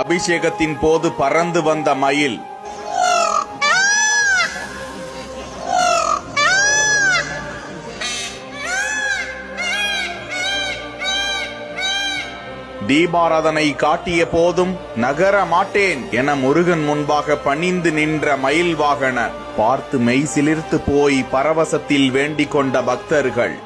அபிஷேகத்தின் போது பறந்து வந்த மயில். தீபாராதனை காட்டிய போதும் நகர மாட்டேன் என முருகன் முன்பாக பணிந்து நின்ற மயில் வாகனர் பார்த்து மெய் சிலிர்த்து போய் பரவசத்தில் வேண்டிக் கொண்ட பக்தர்கள்.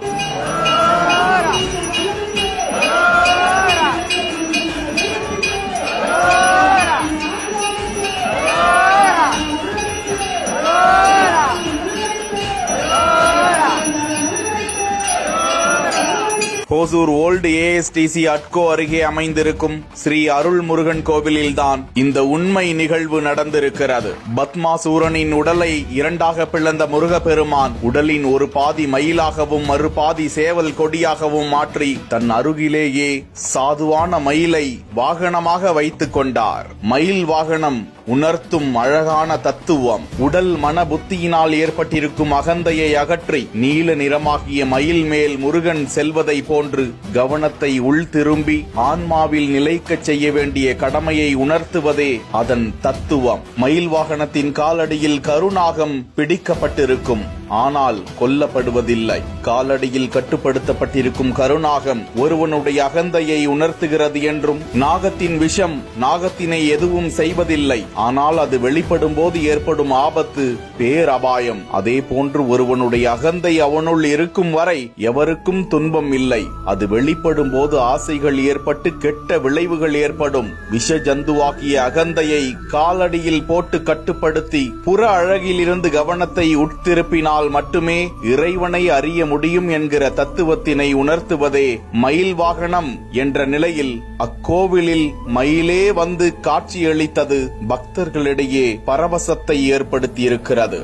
ஹோசூர் ஓல்டு ஏஎஸ்டிசி அட்கோ அருகே அமைந்திருக்கும் ஸ்ரீ அருள்முருகன் கோவிலில்தான் இந்த உண்மை நிகழ்வு நடந்திருக்கிறது. பத்மாசூரனின் உடலை இரண்டாக பிளந்த முருகப்பெருமான் உடலின் ஒரு பாதி மயிலாகவும் மறுபாதி சேவல் கொடியாகவும் மாற்றி தன் அருகிலேயே சாதுவான மயிலை வாகனமாக வைத்துக் கொண்டார். மயில் வாகனம் உணர்த்தும் அழகான தத்துவம். உடல் மன புத்தியினால் ஏற்பட்டிருக்கும் அகந்தையை அகற்றி நீல நிறமாகிய மயில் மேல் முருகன் செல்வதை போன்று கவனத்தை உள் திரும்பி ஆன்மாவில் நிலைக்கச் செய்ய வேண்டிய கடமையை உணர்த்துவதே அதன் தத்துவம். மயில் வாகனத்தின் காலடியில் கருநாகம் பிடிக்கப்பட்டிருக்கும், ஆனால் கொல்லப்படுவதில்லை. காலடியில் கட்டுப்படுத்தப்பட்டிருக்கும் கருநாகம் ஒருவனுடைய அகந்தையை உணர்த்துகிறது என்றும், நாகத்தின் விஷம் நாகத்தினை எதுவும் செய்வதில்லை, ஆனால் அது வெளிப்படும் போது ஏற்படும் ஆபத்து பேரபாயம். அதே போன்று ஒருவனுடைய அகந்தை அவனுள் இருக்கும் வரை எவருக்கும் துன்பம் இல்லை. அது வெளிப்படும் போது ஆசைகள் ஏற்பட்டு கெட்ட விளைவுகள் ஏற்படும். விஷ ஜந்துவாகிய அகந்தையை காலடியில் போட்டு கட்டுப்படுத்தி புற அழகிலிருந்து கவனத்தை உட்திருப்பினால் மட்டுமே இறைவனை அறிய முடியும் என்கிற தத்துவத்தினை உணர்த்துவதே மயில் வாகனம் என்ற நிலையில் அக்கோவிலில் மயிலே வந்து காட்சியளித்தது பக்தர்களிடையே பரவசத்தை ஏற்படுத்தியிருக்கிறது.